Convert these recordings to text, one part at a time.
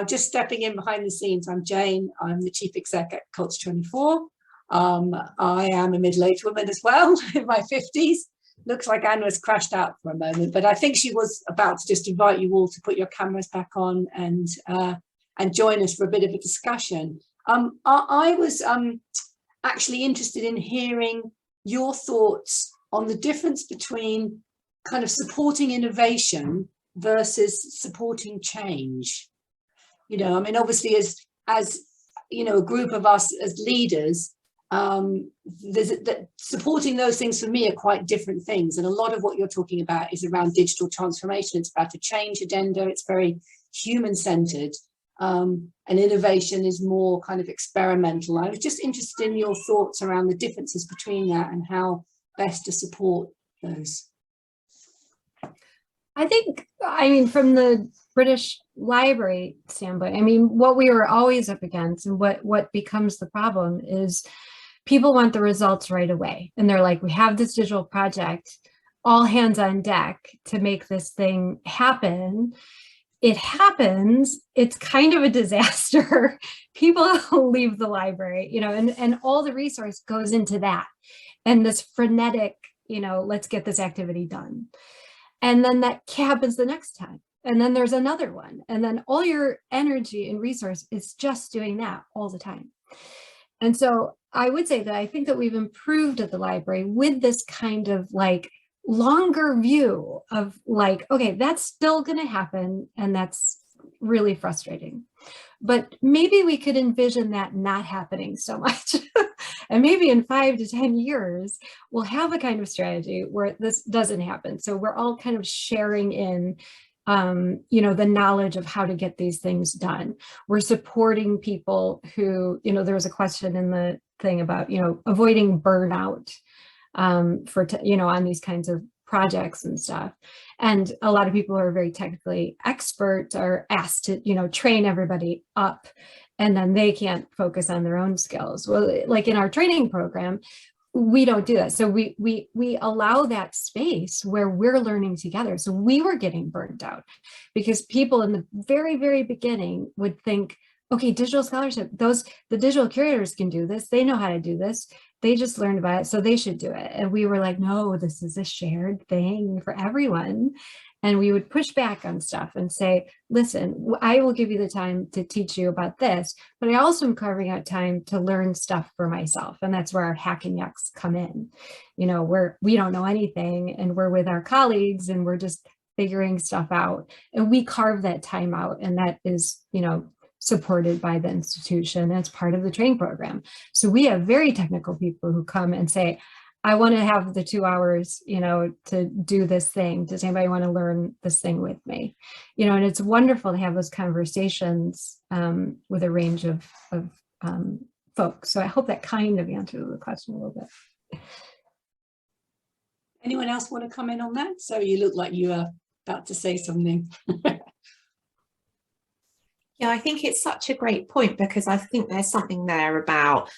Just stepping in behind the scenes, I'm Jane. I'm the Chief Exec at Culture 24. I am a middle-aged woman as well, in my 50s. Looks like Anne was crashed out for a moment, but I think she was about to just invite you all to put your cameras back on and join us for a bit of a discussion. I was actually interested in hearing your thoughts on the difference between kind of supporting innovation versus supporting change. You know, I mean, obviously, as you know, a group of us as leaders, supporting those things for me are quite different things. And a lot of what you're talking about is around digital transformation. It's about a change agenda. It's very human-centered. And innovation is more kind of experimental. I was just interested in your thoughts around the differences between that and how best to support those. I think, I mean, from the British Library standpoint, I mean, what we were always up against and what becomes the problem is people want the results right away. And they're like, we have this digital project, all hands on deck to make this thing happen. It happens, it's kind of a disaster. People leave the library, you know, and all the resource goes into that. And this frenetic, you know, let's get this activity done. And then that happens the next time. And then there's another one. And then all your energy and resource is just doing that all the time. And so I would say that I think that we've improved at the library with this kind of like longer view of like, okay, that's still going to happen. And that's really frustrating. But maybe we could envision that not happening so much. And maybe in 5 to 10 years, we'll have a kind of strategy where this doesn't happen. So we're all kind of sharing in, you know, the knowledge of how to get these things done. We're supporting people who, you know, there was a question in the thing about, you know, avoiding burnout you know, on these kinds of projects and stuff. And a lot of people who are very technically expert are asked to, you know, train everybody up, and then they can't focus on their own skills. Well, like in our training program, we don't do that. So we allow that space where we're learning together. So we were getting burned out because people in the very, very beginning would think, okay, digital scholarship, the digital curators can do this. They know how to do this. They just learned about it, so they should do it. And we were like, no, this is a shared thing for everyone. And we would push back on stuff and say, listen, I will give you the time to teach you about this, but I also am carving out time to learn stuff for myself. And that's where our hacking yucks come in. You know, we don't know anything and we're with our colleagues and we're just figuring stuff out. And we carve that time out, and that is, you know, supported by the institution. That's part of the training program. So we have very technical people who come and say, I want to have the 2 hours, you know, to do this thing. Does anybody want to learn this thing with me? You know, and it's wonderful to have those conversations with a range of folks. So I hope that kind of answered the question a little bit. Anyone else want to comment on that? So you look like you are about to say something. Yeah, I think it's such a great point, because I think there's something there about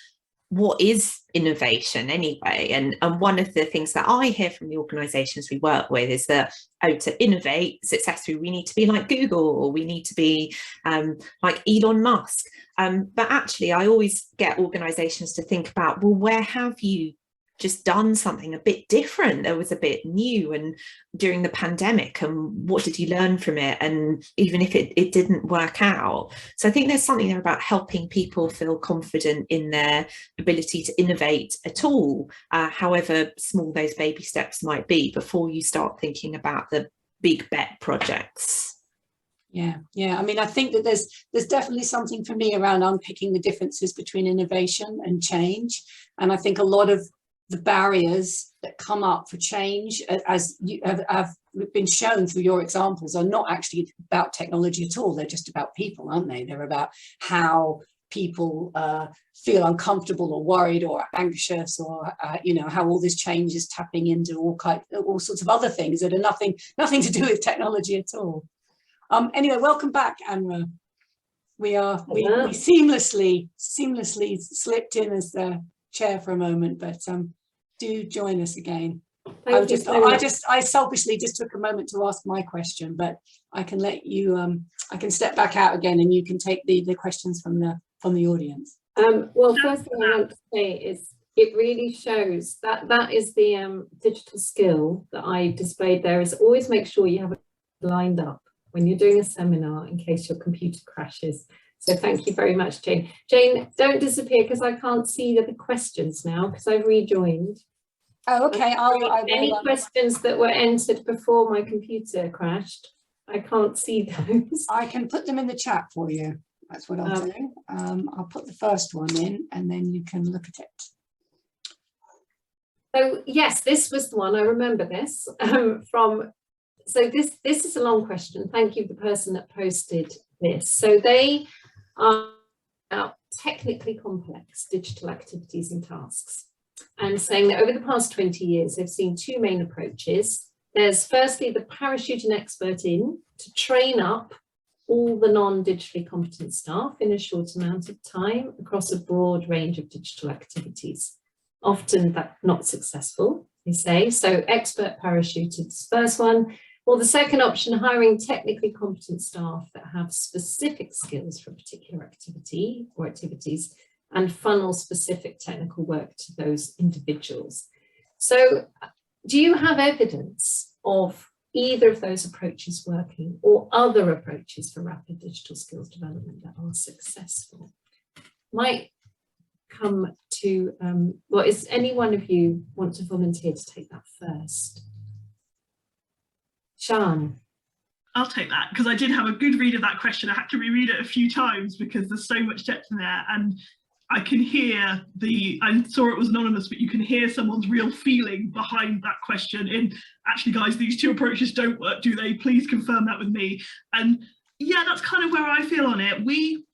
what is innovation anyway. And one of the things that I hear from the organizations we work with is that, oh, to innovate successfully, we need to be like Google, or we need to be like Elon Musk. But actually, I always get organizations to think about, well, where have you just done something a bit different that was a bit new and during the pandemic, and what did you learn from it, and even if it didn't work out. So I think there's something there about helping people feel confident in their ability to innovate at all, however small those baby steps might be, before you start thinking about the big bet projects. Yeah. I mean, I think that there's definitely something for me around unpicking the differences between innovation and change. And I think a lot of the barriers that come up for change, as you have been shown through your examples, are not actually about technology at all. They're just about people, aren't they? They're about how people feel uncomfortable or worried or anxious, or you know, how all this change is tapping into all sorts of other things that are nothing to do with technology at all. Anyway, welcome back, Anra. We seamlessly slipped in as the chair for a moment, but do join us again. I selfishly just took a moment to ask my question, but I can let you, I can step back out again and you can take the questions from the audience. Well, first thing I want to say is it really shows that that is the digital skill that I displayed there, is always make sure you have it lined up when you're doing a seminar in case your computer crashes. So thank you very much, Jane. Jane, don't disappear because I can't see the questions now because I've rejoined. Oh, okay. Any questions that were entered before my computer crashed, I can't see those. I can put them in the chat for you. That's what I'll do. I'll put the first one in and then you can look at it. So yes, this was the one, I remember this so this is a long question. Thank you, the person that posted this. So they are about technically complex digital activities and tasks, and saying that over the past 20 years, they've seen two main approaches. There's firstly the parachute an expert in to train up all the non-digitally competent staff in a short amount of time across a broad range of digital activities. Often that's not successful, they say. So expert parachuted is the first one. Or the second option, hiring technically competent staff that have specific skills for a particular activity or activities and funnel specific technical work to those individuals. So do you have evidence of either of those approaches working or other approaches for rapid digital skills development that are successful? Might come to, well, is any one of you want to volunteer to take that first? Sian. I'll take that because I did have a good read of that question. I had to reread it a few times because there's so much depth in there, and I can hear I saw it was anonymous, but you can hear someone's real feeling behind that question in, actually guys, these two approaches don't work, do they? Please confirm that with me. And yeah, that's kind of where I feel on it. We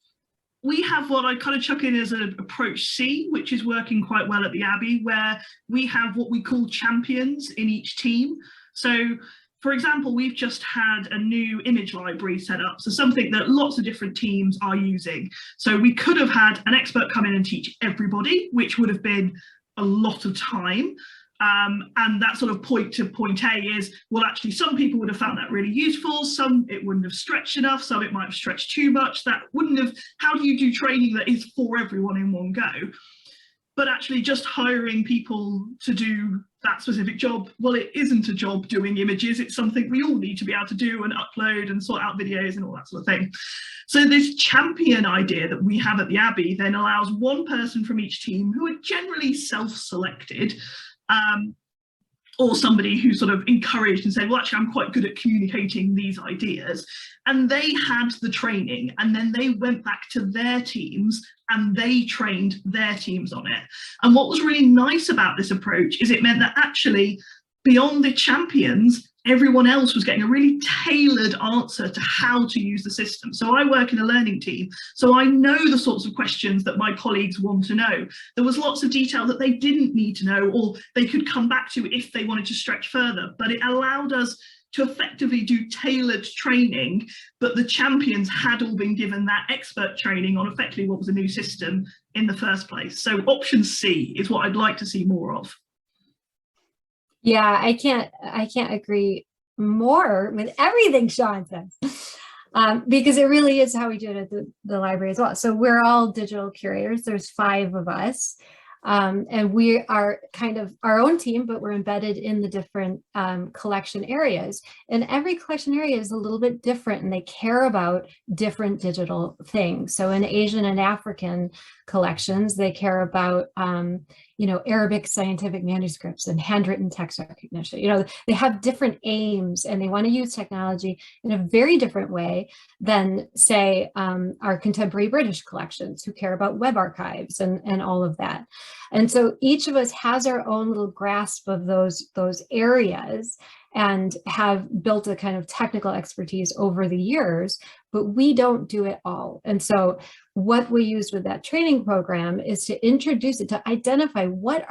have what I kind of chuck in as an approach C, which is working quite well at the Abbey, where we have what we call champions in each team. So for example, we've just had a new image library set up, so something that lots of different teams are using. So we could have had an expert come in and teach everybody, which would have been a lot of time. And that sort of point to point A is, well, actually, some people would have found that really useful, some it wouldn't have stretched enough, some it might have stretched too much. That wouldn't have, how do you do training that is for everyone in one go? But actually just hiring people to do that specific job, well, it isn't a job doing images, it's something we all need to be able to do and upload and sort out videos and all that sort of thing. So this champion idea that we have at the Abbey then allows one person from each team, who are generally self-selected, or somebody who sort of encouraged and said, well, actually, I'm quite good at communicating these ideas. And they had the training, and then they went back to their teams and they trained their teams on it. And what was really nice about this approach is it meant that actually, beyond the champions, everyone else was getting a really tailored answer to how to use the system. So I work in a learning team, so I know the sorts of questions that my colleagues want to know. There was lots of detail that they didn't need to know, or they could come back to if they wanted to stretch further, but it allowed us to effectively do tailored training, but the champions had all been given that expert training on effectively what was a new system in the first place. So option C is what I'd like to see more of. Yeah, I can't agree more with everything Sian says, because it really is how we do it at the library as well. So we're all digital curators. There's 5 of us, and we are kind of our own team, but we're embedded in the different collection areas. And every collection area is a little bit different, and they care about different digital things. So in Asian and African collections, they care about Arabic scientific manuscripts and handwritten text recognition. They have different aims, and they want to use technology in a very different way than, say, our contemporary British collections, who care about web archives and all of that. And so each of us has our own little grasp of those areas and have built a kind of technical expertise over the years, but we don't do it all. And so what we used with that training program is to introduce it, to identify what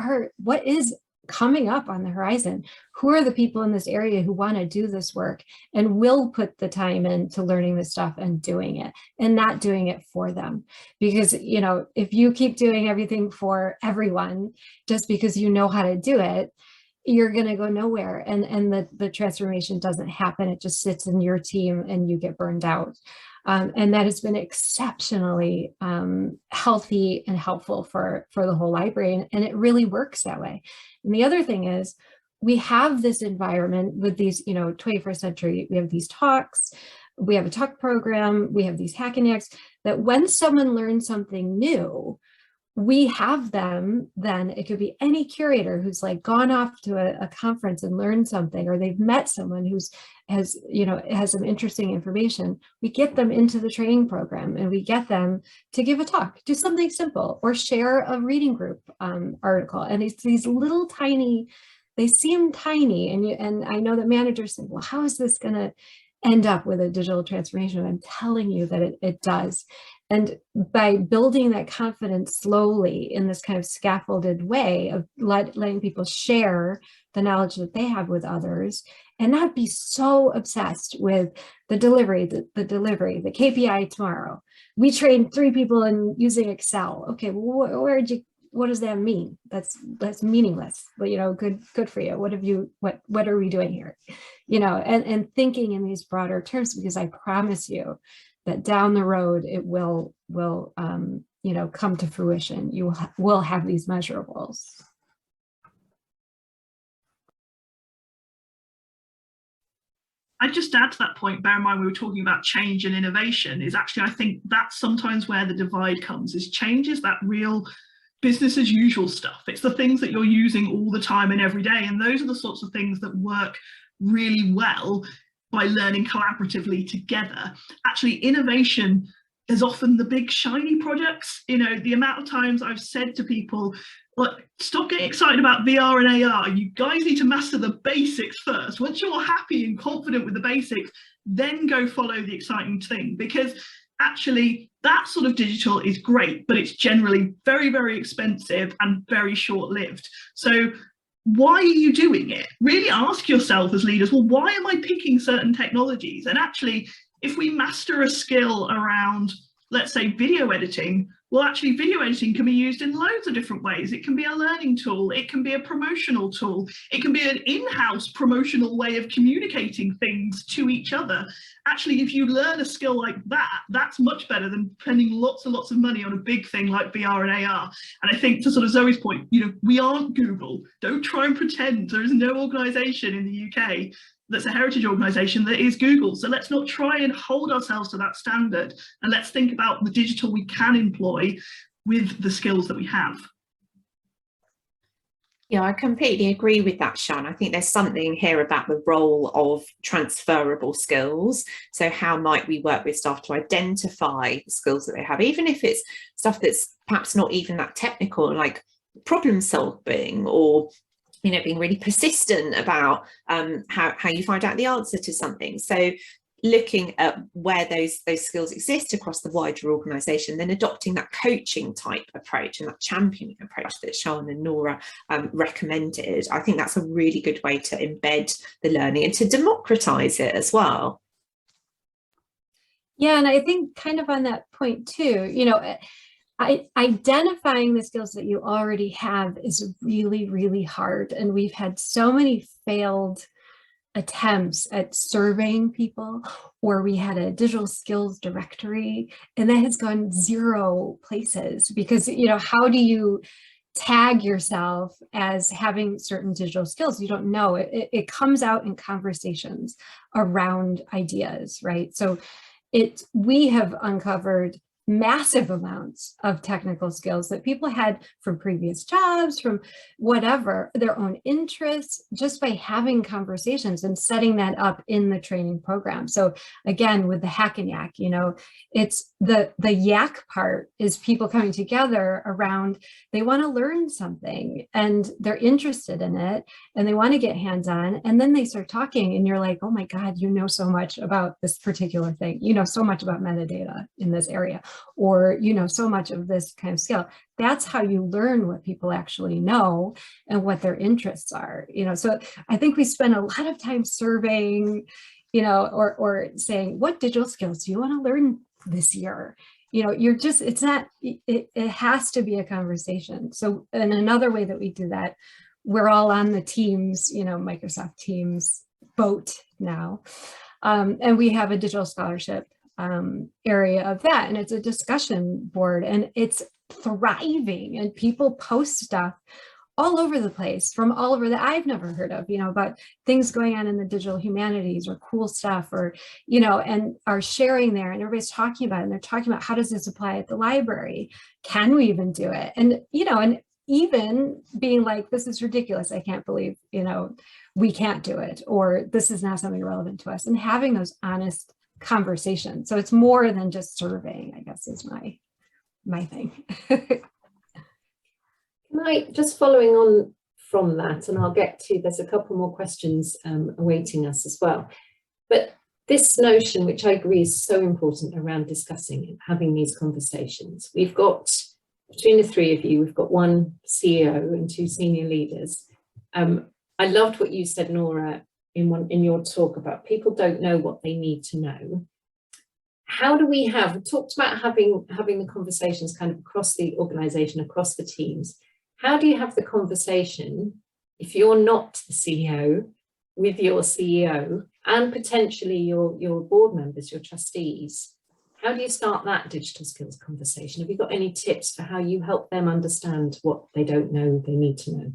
is coming up on the horizon. Who are the people in this area who want to do this work and will put the time into learning this stuff and doing it, and not doing it for them? Because, if you keep doing everything for everyone just because you know how to do it, you're going to go nowhere, and the transformation doesn't happen. It just sits in your team and you get burned out. And that has been exceptionally healthy and helpful for the whole library, and it really works that way. And the other thing is, we have this environment with these, 21st century, we have these talks, we have a talk program, we have these hackathons, that when someone learns something new, we have them, then it could be any curator who's like gone off to a conference and learned something, or they've met someone has some interesting information. We get them into the training program, and we get them to give a talk, do something simple, or share a reading group article. And it's these little tiny, they seem tiny, and I know that managers think, well, how is this going to end up with a digital transformation? I'm telling you that it does. And by building that confidence slowly in this kind of scaffolded way of letting people share the knowledge that they have with others, and not be so obsessed with the delivery, the KPI tomorrow. We trained 3 people in using Excel. Okay, well, what does that mean? That's meaningless. But good for you. What are we doing here? And thinking in these broader terms, because I promise you that down the road it will come to fruition. You will have these measurables. I'd just add to that point, bear in mind we were talking about change and innovation, is actually, I think that's sometimes where the divide comes, is change is that real business as usual stuff. It's the things that you're using all the time and every day. And those are the sorts of things that work really well by learning collaboratively together. Actually, innovation is often the big shiny projects. The amount of times I've said to people, look, stop getting excited about VR and AR. You guys need to master the basics first. Once you're happy and confident with the basics, then go follow the exciting thing. Because actually, that sort of digital is great, but it's generally very, very expensive and very short-lived. So why are you doing it? Really ask yourself as leaders, well, why am I picking certain technologies? And actually, if we master a skill around, let's say, video editing, well, actually, video editing can be used in loads of different ways. It can be a learning tool. It can be a promotional tool. It can be an in-house promotional way of communicating things to each other. Actually, if you learn a skill like that, that's much better than spending lots and lots of money on a big thing like VR and AR. And I think, to sort of Zoe's point, we aren't Google. Don't try and pretend. There is no organisation in the UK that's a heritage organisation that is Google. So let's not try and hold ourselves to that standard, and let's think about the digital we can employ with the skills that we have. Yeah, I completely agree with that, Sean. I think there's something here about the role of transferable skills. So how might we work with staff to identify the skills that they have, even if it's stuff that's perhaps not even that technical, like problem solving, or being really persistent about how you find out the answer to something. So looking at where those skills exist across the wider organisation, then adopting that coaching type approach and that championing approach that Sean and Nora recommended. I think that's a really good way to embed the learning and to democratise it as well. Yeah, and I think kind of on that point too, identifying the skills that you already have is really, really hard. And we've had so many failed attempts at surveying people, or we had a digital skills directory and that has gone 0 places because, how do you tag yourself as having certain digital skills? You don't know. It comes out in conversations around ideas, right? So we have uncovered massive amounts of technical skills that people had from previous jobs, from whatever, their own interests, just by having conversations and setting that up in the training program. So again, with the hack and yak, it's the yak part is people coming together around, they want to learn something and they're interested in it and they want to get hands-on, and then they start talking and you're like, oh my God, you know so much about this particular thing, so much about metadata in this area, or so much of this kind of skill. That's how you learn what people actually know and what their interests are. So I think we spend a lot of time surveying, or saying, what digital skills do you want to learn this year? It has to be a conversation. So, and another way that we do that we're all on the Teams, Microsoft Teams boat now. And we have a digital scholarship area of that. And it's a discussion board, and it's thriving, and people post stuff all over the place from all over that I've never heard of, about things going on in the digital humanities or cool stuff, or, and are sharing there, and everybody's talking about it, and they're talking about, how does this apply at the library? Can we even do it? And, and even being like, this is ridiculous. I can't believe, we can't do it, or this is not something relevant to us, and having those honest conversations. So it's more than just surveying, I guess, is my thing. Can I, just following on from that, and I'll get to, there's a couple more questions awaiting us as well. But this notion, which I agree is so important around discussing and having these conversations. We've got, between the three of you, we've got one CEO and two senior leaders. I loved what you said, Nora, in your talk about people don't know what they need to know. How do we talked about having the conversations kind of across the organization, across the teams. How do you have the conversation if you're not the CEO with your CEO and potentially your board members, your trustees? How do you start that digital skills conversation? Have you got any tips for how you help them understand what they don't know they need to know?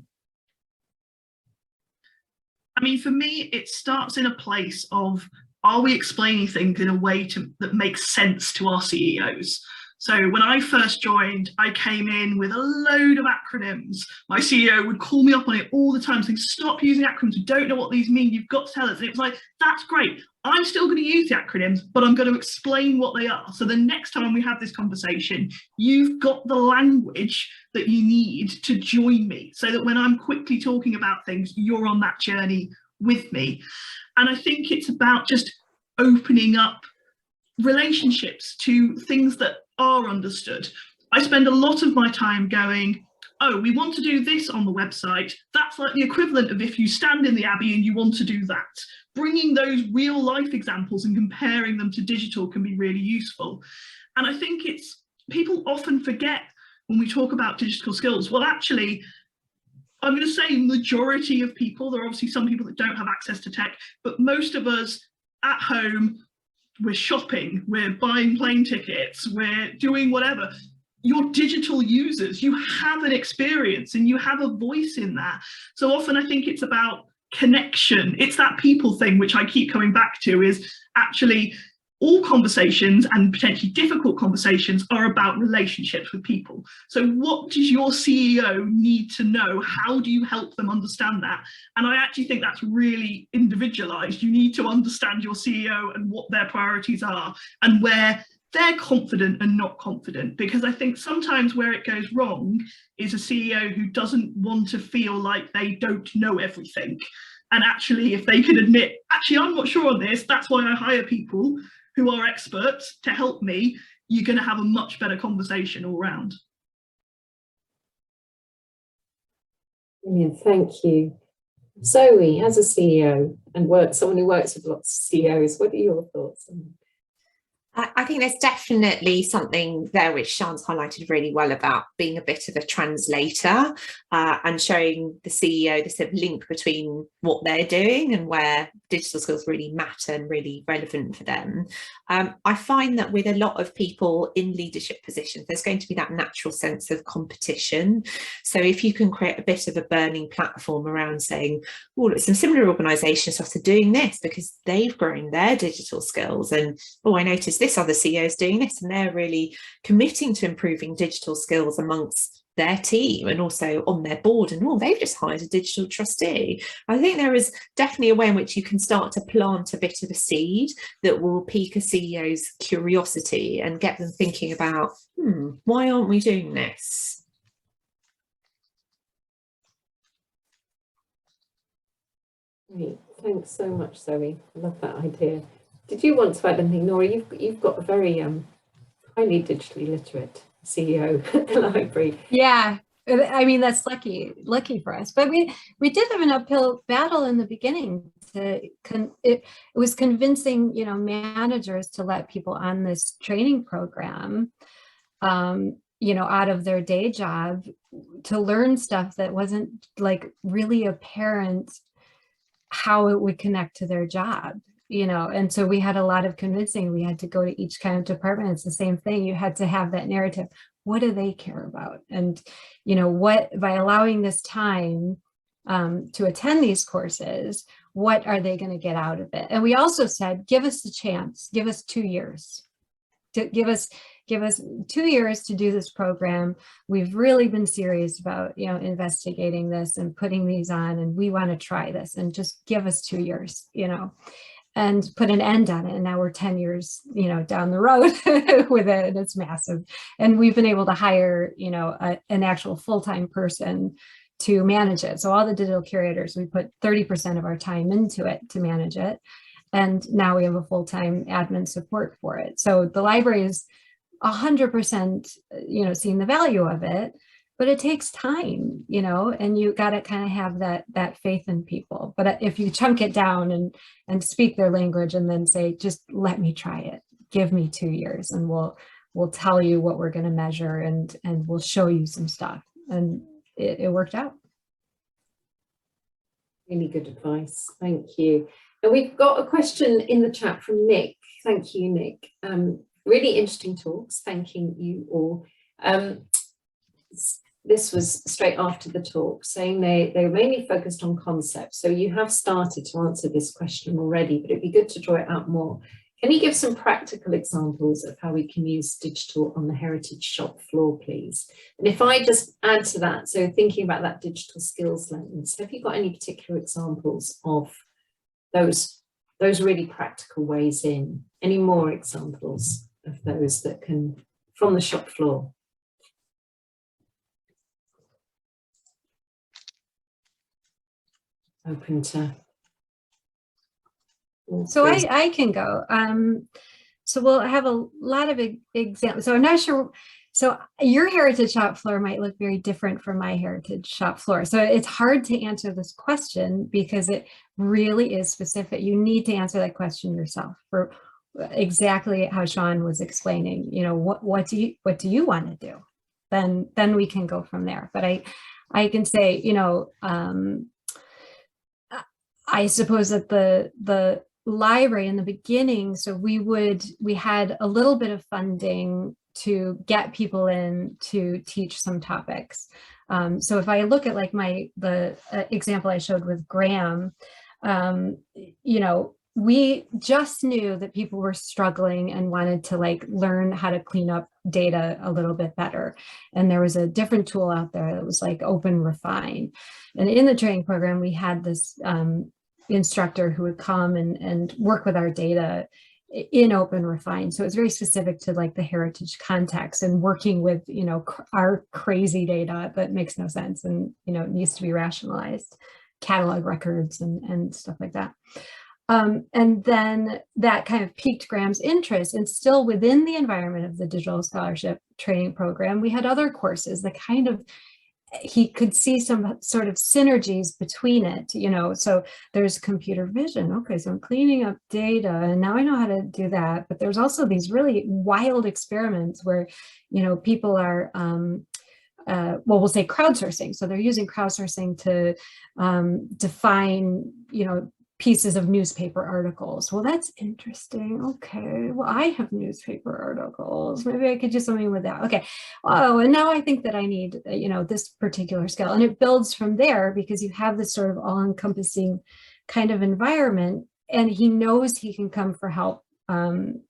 I mean, for me, it starts in a place of, are we explaining things in a way that makes sense to our CEOs? So when I first joined, I came in with a load of acronyms. My CEO would call me up on it all the time, saying, stop using acronyms, we don't know what these mean, you've got to tell us. And it was like, that's great. I'm still going to use the acronyms, but I'm going to explain what they are. So the next time we have this conversation, you've got the language that you need to join me, so that when I'm quickly talking about things, you're on that journey with me. And I think it's about just opening up relationships to things that are understood. I spend a lot of my time going, oh, we want to do this on the website. That's like the equivalent of if you stand in the Abbey and you want to do that. Bringing those real life examples and comparing them to digital can be really useful. And I think people often forget when we talk about digital skills, well, actually, I'm going to say majority of people, there are obviously some people that don't have access to tech, but most of us at home, we're shopping, we're buying plane tickets, we're doing whatever. You're digital users, you have an experience and you have a voice in that. So often I think it's about connection. It's that people thing, which I keep coming back to, is actually all conversations, and potentially difficult conversations, are about relationships with people. So what does your CEO need to know? How do you help them understand that? And I actually think that's really individualized. You need to understand your CEO and what their priorities are and where they're confident and not confident. Because I think sometimes where it goes wrong is a CEO who doesn't want to feel like they don't know everything. And actually, if they could admit, actually, I'm not sure on this, that's why I hire people who are experts to help me, you're going to have a much better conversation all round. Brilliant, thank you. Zoe, as a CEO and someone who works with lots of CEOs, what are your thoughts on that? I think there's definitely something there which Sian's highlighted really well about being a bit of a translator and showing the CEO the sort of link between what they're doing and where digital skills really matter and really relevant for them. I find that with a lot of people in leadership positions, there's going to be that natural sense of competition. So if you can create a bit of a burning platform around saying, oh, some similar organisations are doing this because they've grown their digital skills, and oh, I noticed this other CEO is doing this and they're really committing to improving digital skills amongst their team and also on their board, and oh, they've just hired a digital trustee. I think there is definitely a way in which you can start to plant a bit of a seed that will pique a CEO's curiosity and get them thinking about, why aren't we doing this? Great. Thanks so much, Zoe. I love that idea. Did you want to add anything, Nora? You've got a very highly digitally literate CEO at the library. Yeah, I mean, that's lucky for us. But we did have an uphill battle in the beginning. It was convincing, managers to let people on this training program. out of their day job to learn stuff that wasn't like really apparent how it would connect to their job, and so we had a lot of convincing. We had to go to each kind of department. It's the same thing. You had to have that narrative. What do they care about? And, what, by allowing this time to attend these courses, what are they going to get out of it? And we also said, give us a chance, give us 2 years, give us 2 years to do this program. We've really been serious about, investigating this and putting these on, and we want to try this, and just give us 2 years, and put an end on it. And now we're 10 years, down the road with it, and it's massive. And we've been able to hire, an actual full-time person to manage it. So all the digital curators, we put 30% of our time into it to manage it. And now we have a full-time admin support for it. So the library is 100%, seeing the value of it, but it takes time, and you got to kind of have that faith in people. But if you chunk it down and speak their language, and then say, just let me try it, give me 2 years, and we'll tell you what we're going to measure, and we'll show you some stuff. And it worked out. Really good advice. Thank you. And we've got a question in the chat from Nick. Thank you, Nick. Really interesting talks. Thanking you all. This was straight after the talk, saying they were mainly focused on concepts. So you have started to answer this question already, but it'd be good to draw it out more. Can you give some practical examples of how we can use digital on the heritage shop floor, please? And if I just add to that, so thinking about that digital skills lens, have you got any particular examples of those really practical ways in? Any more examples of those that can, from the shop floor? Open to. So I can go. So we'll have a lot of examples. So I'm not sure. So your heritage shop floor might look very different from my heritage shop floor. So it's hard to answer this question because it really is specific. You need to answer that question yourself for exactly how Sean was explaining. What do you want to do? Then we can go from there. But I can say, I suppose that the library in the beginning, so we had a little bit of funding to get people in to teach some topics. So if I look at like the example I showed with Graham, we just knew that people were struggling and wanted to like learn how to clean up data a little bit better. And there was a different tool out there that was like Open Refine. And in the training program, we had this instructor who would come and work with our data in Open Refine. So it's very specific to like the heritage context and working with, our crazy data that makes no sense and, needs to be rationalized, catalog records and stuff like that. And then that kind of piqued Graham's interest, and still within the environment of the digital scholarship training program, we had other courses that kind of, he could see some sort of synergies between it, so there's computer vision. Okay, so I'm cleaning up data and now I know how to do that. But there's also these really wild experiments where, people are, we'll say crowdsourcing. So they're using crowdsourcing to define, pieces of newspaper articles. Well, that's interesting. Okay, well, I have newspaper articles. Maybe I could do something with that. Okay. Oh, and now I think that I need, this particular skill. And it builds from there because you have this sort of all-encompassing kind of environment, and he knows he can come for help, on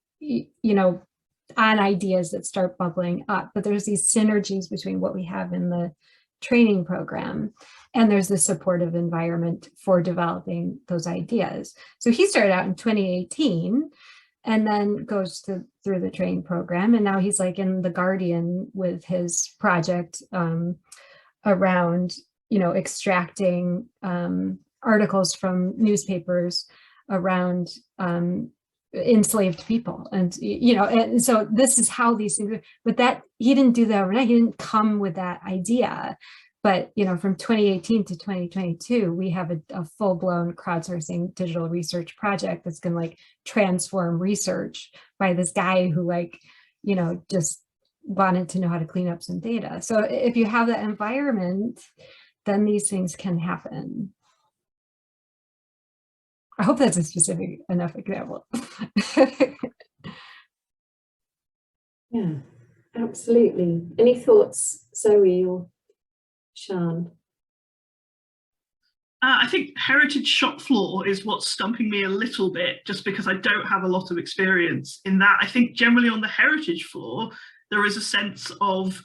ideas that start bubbling up. But there's these synergies between what we have in the training program, and there's the supportive environment for developing those ideas. So he started out in 2018 and then goes through the training program. And now he's like in The Guardian with his project around, extracting articles from newspapers around enslaved people. And, and so this is how these things, but that he didn't do that overnight. He didn't come with that idea. But, from 2018 to 2022, we have a full-blown crowdsourcing digital research project that's going to like transform research by this guy who just wanted to know how to clean up some data. So if you have that environment, then these things can happen. I hope that's a specific enough example. Yeah, absolutely. Any thoughts, Zoe or Sian? I think heritage shop floor is what's stumping me a little bit, just because I don't have a lot of experience in that. I think generally on the heritage floor, there is a sense of,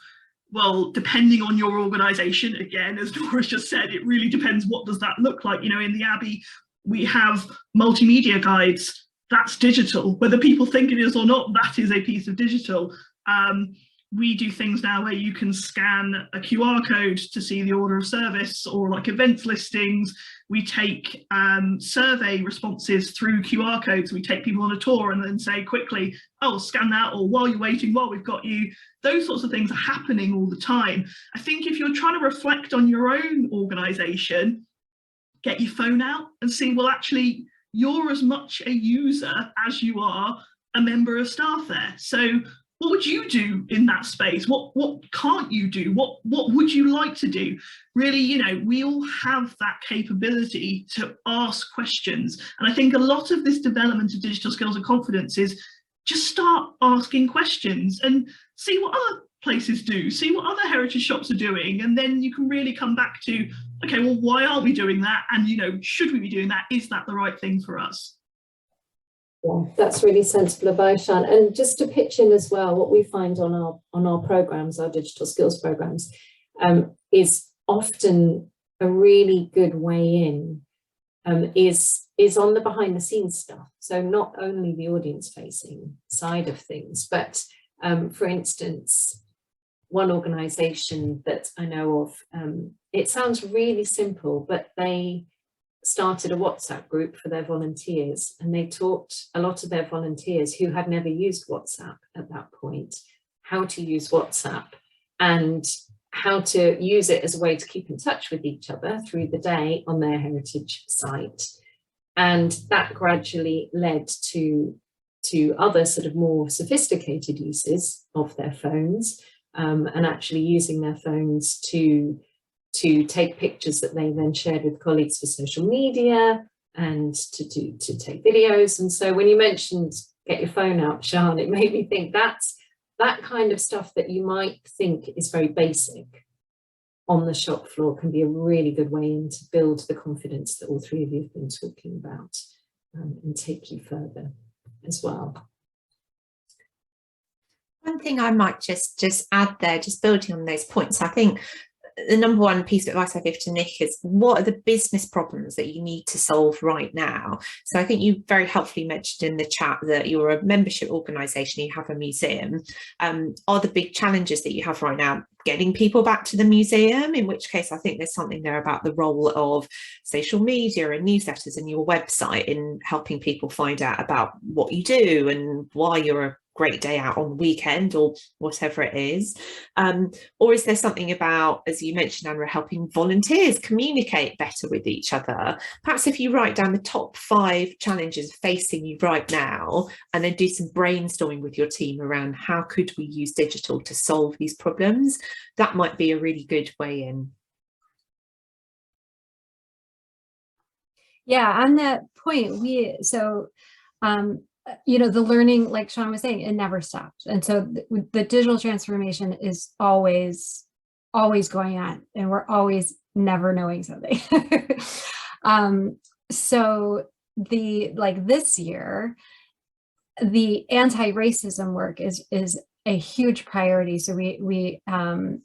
well, depending on your organisation, again, as Nora's just said, it really depends what does that look like. You know, in the Abbey, we have multimedia guides. That's digital. Whether people think it is or not, that is a piece of digital. We do things now where you can scan a QR code to see the order of service, or like events listings. We take survey responses through QR codes. We take people on a tour and then say quickly, oh, scan that, or while you're waiting, while we've got you. Those sorts of things are happening all the time. I think if you're trying to reflect on your own organisation, get your phone out and see, well, actually, you're as much a user as you are a member of staff there. So what would you do in that space? What can't you do? What would you like to do? Really, you know, we all have that capability to ask questions. And I think a lot of this development of digital skills and confidence is just start asking questions and see what other places do, see what other heritage shops are doing. And then you can really come back to, okay, well, why aren't we doing that? And, you know, should we be doing that? Is that the right thing for us? Yeah, that's really sensible advice, Sian. And just to pitch in as well, what we find on our programs, our digital skills programs, is often a really good way in, is on the behind the scenes stuff. So not only the audience facing side of things, but for instance, one organisation that I know of, it sounds really simple, but they started a WhatsApp group for their volunteers, and they taught a lot of their volunteers who had never used WhatsApp at that point how to use WhatsApp and how to use it as a way to keep in touch with each other through the day on their heritage site. And that gradually led to other sort of more sophisticated uses of their phones, and actually using their phones to take pictures that they then shared with colleagues for social media, and to take videos. And so when you mentioned get your phone out, Sian, it made me think that's that kind of stuff that you might think is very basic on the shop floor can be a really good way in to build the confidence that all three of you have been talking about, and take you further as well. One thing I might just add there, just building on those points, I think the number one piece of advice I give to Nick is, what are the business problems that you need to solve right now? So I think you very helpfully mentioned in the chat that you're a membership organisation, you have a museum. Are the big challenges that you have right now getting people back to the museum? In which case I think there's something there about the role of social media and newsletters and your website in helping people find out about what you do and why you're a great day out on the weekend or whatever it is. Or is there something about, as you mentioned, Anna, helping volunteers communicate better with each other? Perhaps if you write down the top 5 challenges facing you right now, and then do some brainstorming with your team around how could we use digital to solve these problems, that might be a really good way in. Yeah, on that point, you know, the learning, like Sian was saying, it never stops. And so the digital transformation is always going on, and we're always never knowing something. So this year, the anti-racism work is a huge priority. So we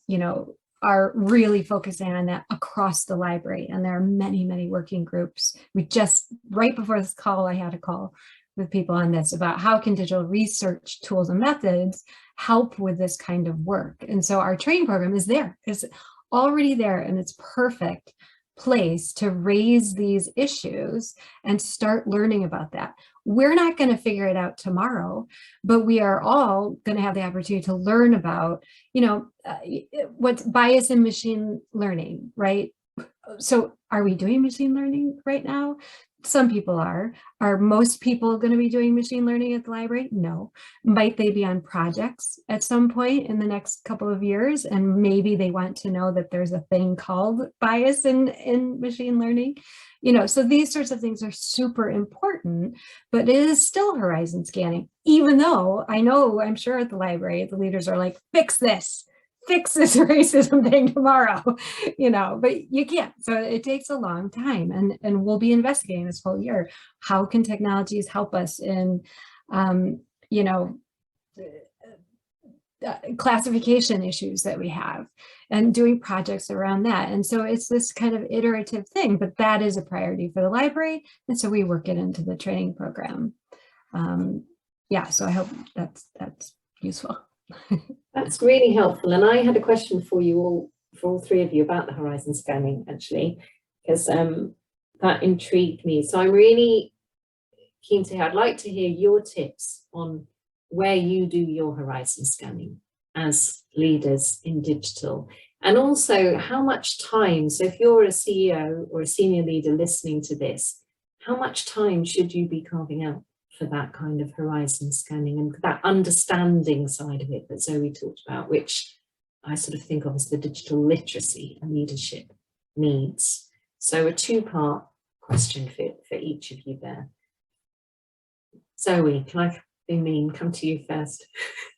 you know, are really focusing on that across the library. And there are many, many working groups. We just, right before this call, I had a call with people on this about how can digital research tools and methods help with this kind of work. And so our training program is there, it's already there, and it's perfect place to raise these issues and start learning about that. We're not going to figure it out tomorrow, but we are all going to have the opportunity to learn about, you know, what's bias in machine learning, right? So are we doing machine learning right now? some people are. Are most people going to be doing machine learning at the library? No. Might they be on projects at some point in the next couple of years? And maybe they want to know that there's a thing called bias in machine learning. You know, so these sorts of things are super important, but it is still horizon scanning, even though I know, I'm sure at the library, the leaders are like, fix this racism thing tomorrow, you know, but you can't. So it takes a long time, and we'll be investigating this whole year. How can technologies help us in, you know, classification issues that we have, and doing projects around that. And so it's this kind of iterative thing, but that is a priority for the library. And so we work it into the training program. Yeah, so I hope that's useful. That's really helpful. And I had a question for you all, for all three of you, about the horizon scanning, actually, because that intrigued me. So I'm really keen to hear, I'd like to hear your tips on where you do your horizon scanning as leaders in digital, and also how much time, so if you're a CEO or a senior leader listening to this, how much time should you be carving out for that kind of horizon scanning and that understanding side of it that Zoe talked about, which I sort of think of as the digital literacy and leadership needs. So a two-part question for each of you there. Zoe, can I be mean? Come to you first.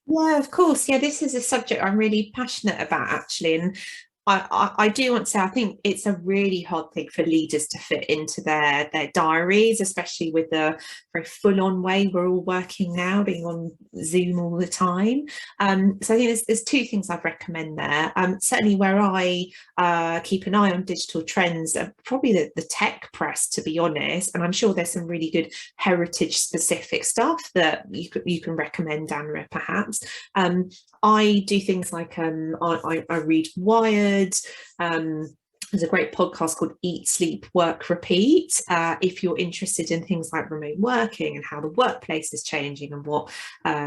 Yeah, of course. Yeah, this is a subject I'm really passionate about, actually. And I do want to say, I think it's a really hard thing for leaders to fit into their diaries, especially with the very full-on way we're all working now, being on Zoom all the time. So I think there's two things I'd recommend there. Certainly where I keep an eye on digital trends, probably the tech press, to be honest. And I'm sure there's some really good heritage-specific stuff that you can recommend, Anna, perhaps. I do things like I read Wired. There's a great podcast called Eat, Sleep, Work, Repeat. If you're interested in things like remote working and how the workplace is changing and what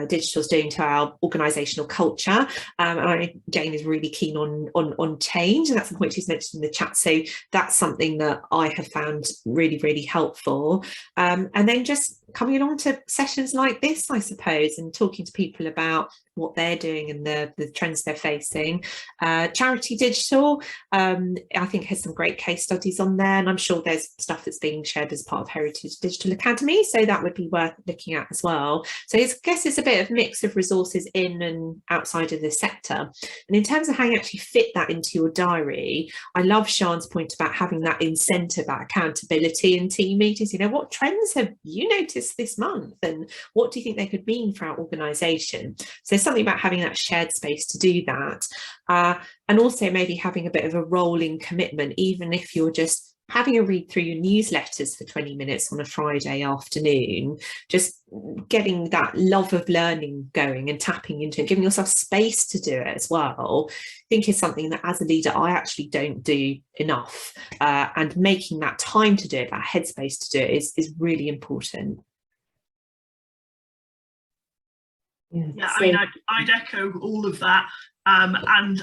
digital is doing to our organisational culture. And Jane is really keen on change, and that's the point she's mentioned in the chat. So that's something that I have found really, really helpful. And then just coming along to sessions like this, I suppose, and talking to people about what they're doing and the trends they're facing. Charity Digital, I think, has some great case studies on there, and I'm sure there's stuff that's being shared as part of Heritage Digital Academy, so that would be worth looking at as well. So I guess it's a bit of mix of resources in and outside of the sector. And in terms of how you actually fit that into your diary, I love Sian's point about having that incentive, that accountability in team meetings. You know, what trends have you noticed this month, and what do you think they could mean for our organisation? So something about having that shared space to do that, and also maybe having a bit of a rolling commitment, even if you're just having a read through your newsletters for 20 minutes on a Friday afternoon, just getting that love of learning going and tapping into it, giving yourself space to do it as well, I think is something that as a leader I actually don't do enough, and making that time to do it, that headspace to do it, is really important. Yeah, I mean, I'd echo all of that. And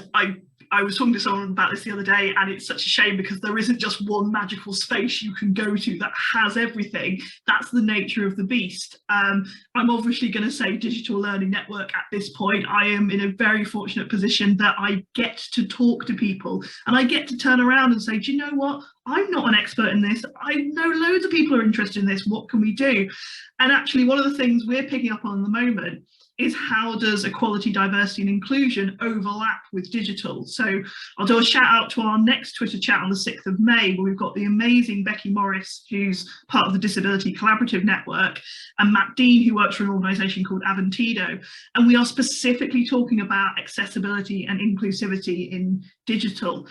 I was talking to someone about this the other day, and it's such a shame because there isn't just one magical space you can go to that has everything. That's the nature of the beast. I'm obviously going to say Digital Learning Network at this point. I am in a very fortunate position that I get to talk to people, and I get to turn around and say, do you know what? I'm not an expert in this. I know loads of people are interested in this. What can we do? And actually, one of the things we're picking up on at the moment is how does equality, diversity and inclusion overlap with digital? So I'll do a shout out to our next Twitter chat on the 6th of May, where we've got the amazing Becky Morris, who's part of the Disability Collaborative Network, and Matt Dean, who works for an organisation called Aventido. And we are specifically talking about accessibility and inclusivity in digital.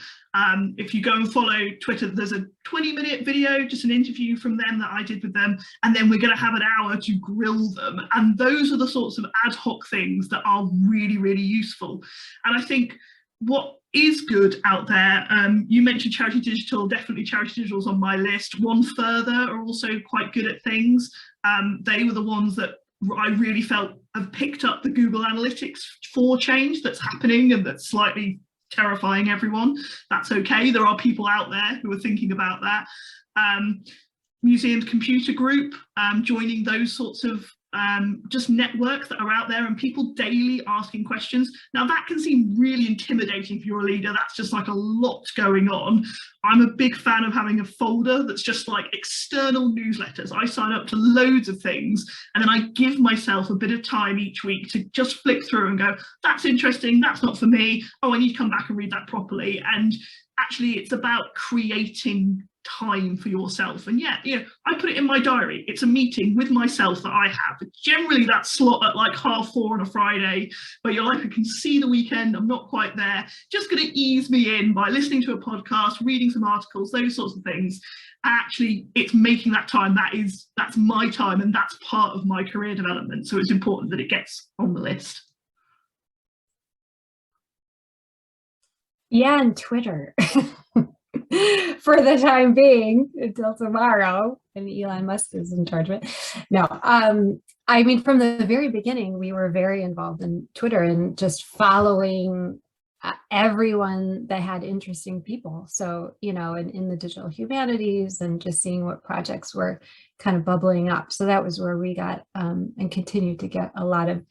If you go and follow Twitter, there's a 20-minute video, just an interview from them that I did with them, and then we're going to have an hour to grill them. And those are the sorts of ad hoc things that are really, really useful. And I think what is good out there, you mentioned Charity Digital, definitely Charity Digital's on my list. One Further are also quite good at things. They were the ones that I really felt have picked up the Google Analytics for change that's happening, and that's slightly terrifying everyone. That's okay. There are people out there who are thinking about that. museum computer group, joining those sorts of just networks that are out there, and people daily asking questions. Now that can seem really intimidating if you're a leader. That's just like a lot going on. I'm a big fan of having a folder that's just like external newsletters. I sign up to loads of things, and then I give myself a bit of time each week to just flick through and go, that's interesting, that's not for me, oh, I need to come back and read that properly. And actually it's about creating time for yourself. And yeah, I put it in my diary. It's a meeting with myself that I have. Generally that slot at like 4:30 on a Friday, where you're like, I can see the weekend, I'm not quite there. Just going to ease me in by listening to a podcast, reading some articles, those sorts of things. Actually, it's making that time. That's my time, and that's part of my career development. So it's important that it gets on the list. Yeah, and Twitter. For the time being, until tomorrow, and Elon Musk is in charge of it. No, I mean, from the very beginning, we were very involved in Twitter and just following everyone that had interesting people. So, in the digital humanities, and just seeing what projects were kind of bubbling up. So that was where we got and continue to get a lot of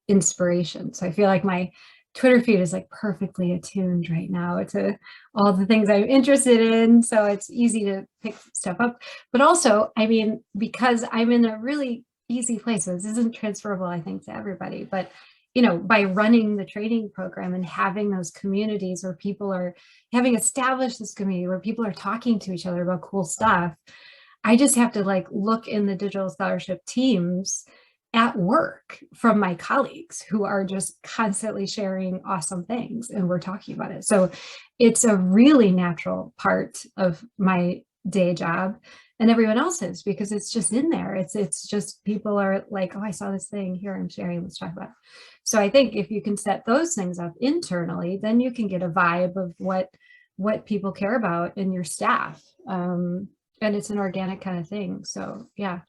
inspiration. So I feel like my Twitter feed is like perfectly attuned right now to all the things I'm interested in. So it's easy to pick stuff up. But also, I mean, because I'm in a really easy place, so this isn't transferable, I think, to everybody, but by running the training program and having those communities where people are having established this community where people are talking to each other about cool stuff, I just have to like look in the digital scholarship teams at work from my colleagues who are just constantly sharing awesome things, and we're talking about it. So it's a really natural part of my day job and everyone else's, because it's just in there. It's just people are like, oh, I saw this thing here, I'm sharing, let's talk about it. So I think if you can set those things up internally, then you can get a vibe of what people care about in your staff. And it's an organic kind of thing. So yeah.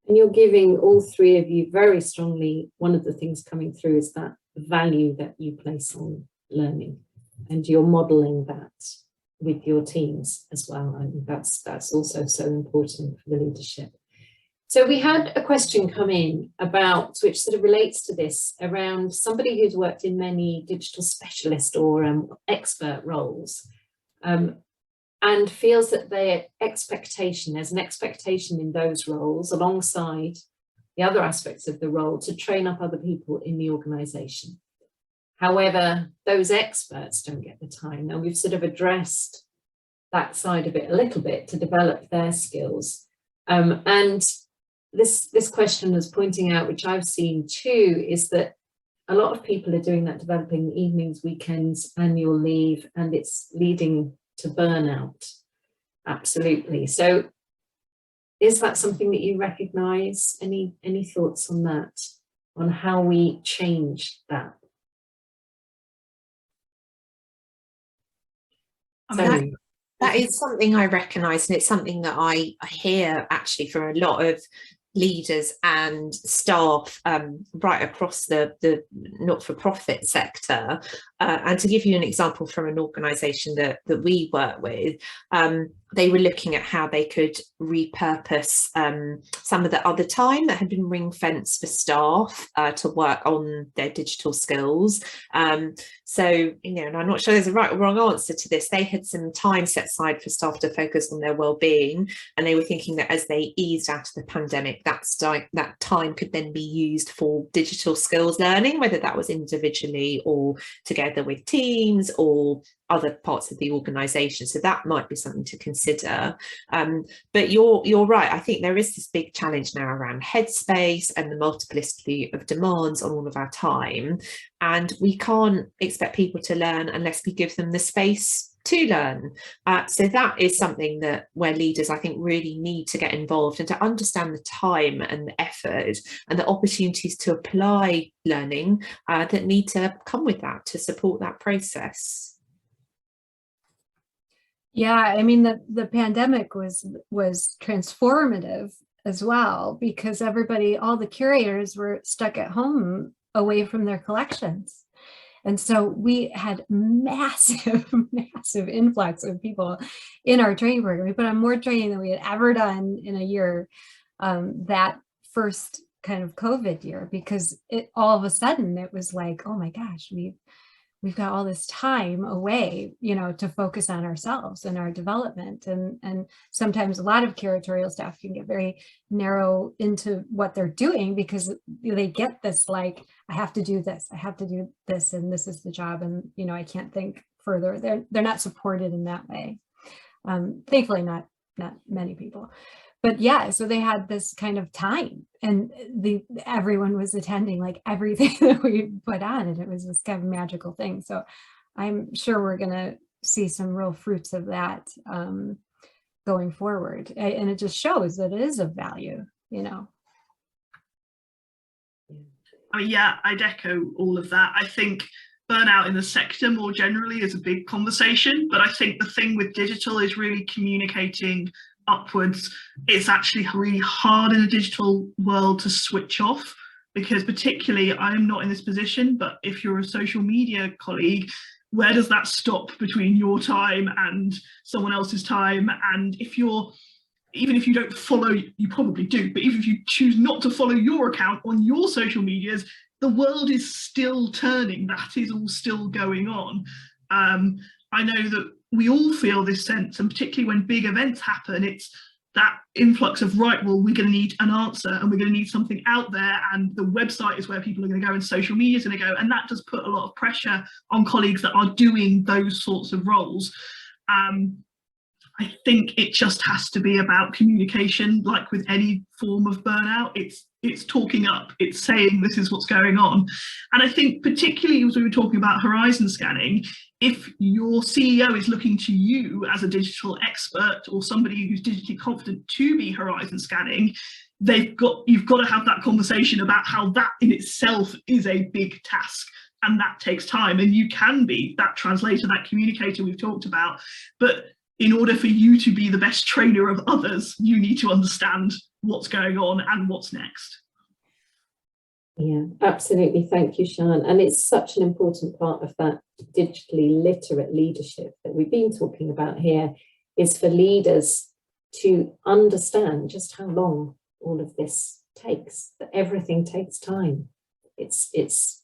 And you're giving, all three of you, very strongly, one of the things coming through is that value that you place on learning, and you're modeling that with your teams as well. I think that's also so important for the leadership. So we had a question come in about, which sort of relates to this, around somebody who's worked in many digital specialist or expert roles, and feels that there's an expectation in those roles alongside the other aspects of the role to train up other people in the organisation. However, those experts don't get the time, and we've sort of addressed that side of it a little bit to develop their skills. And this question is pointing out, which I've seen too, is that a lot of people are doing that, developing evenings, weekends, annual leave, and it's leading to burnout. Absolutely. So is that something that you recognize? Any thoughts on that, on how we change that? That is something I recognise, and it's something that I hear actually from a lot of leaders and staff right across the not-for-profit sector. And to give you an example from an organisation that we work with, they were looking at how they could repurpose some of the other time that had been ring-fenced for staff to work on their digital skills. So, and I'm not sure there's a right or wrong answer to this. They had some time set aside for staff to focus on their well-being, and they were thinking that as they eased out of the pandemic, that time could then be used for digital skills learning, whether that was individually or together with teams or other parts of the organisation. So that might be something to consider. But you're right. I think there is this big challenge now around headspace and the multiplicity of demands on all of our time. And we can't expect people to learn unless we give them the space to learn. So that is something that where leaders, I think, really need to get involved and to understand the time and the effort and the opportunities to apply learning that need to come with that to support that process. Yeah, I mean, the pandemic was transformative as well, because all the curators were stuck at home away from their collections. And so we had massive, massive influx of people in our training program. We put on more training than we had ever done in a year, that first kind of COVID year, because it all of a sudden it was like, oh my gosh, we've got all this time away, you know, to focus on ourselves and our development. And sometimes a lot of curatorial staff can get very narrow into what they're doing because they get this, like, I have to do this, I have to do this, and this is the job. And, you know, I can't think further. They're not supported in that way. Thankfully, not many people. But yeah, so they had this kind of time, and everyone was attending like everything that we put on, and it was this kind of magical thing. So I'm sure we're going to see some real fruits of that going forward. And it just shows that it is of value, you know. I mean, yeah, I'd echo all of that. I think burnout in the sector more generally is a big conversation, but I think the thing with digital is really communicating upwards. It's actually really hard in a digital world to switch off, because particularly I'm not in this position, but if you're a social media colleague, where does that stop between your time and someone else's time? And even if you don't follow, you probably do, but even if you choose not to follow your account on your social medias, the world is still turning. That is all still going on. I know that we all feel this sense, and particularly when big events happen, it's that influx of, right, well, we're going to need an answer, and we're going to need something out there, and the website is where people are going to go, and social media is going to go, and that does put a lot of pressure on colleagues that are doing those sorts of roles. I think it just has to be about communication, like with any form of burnout. It's talking up, it's saying this is what's going on. And I think particularly as we were talking about horizon scanning, if your CEO is looking to you as a digital expert or somebody who's digitally confident to be horizon scanning, you've got to have that conversation about how that in itself is a big task. And that takes time. And you can be that translator, that communicator we've talked about. But in order for you to be the best trainer of others, you need to understand what's going on and what's next. Yeah, absolutely. Thank you, Sian. And it's such an important part of that digitally literate leadership that we've been talking about here, is for leaders to understand just how long all of this takes, that everything takes time. It's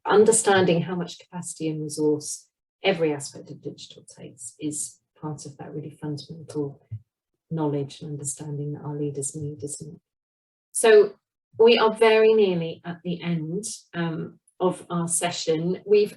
understanding how much capacity and resource every aspect of digital takes is part of that really fundamental knowledge and understanding that our leaders need, isn't it? So we are very nearly at the end of our session. We've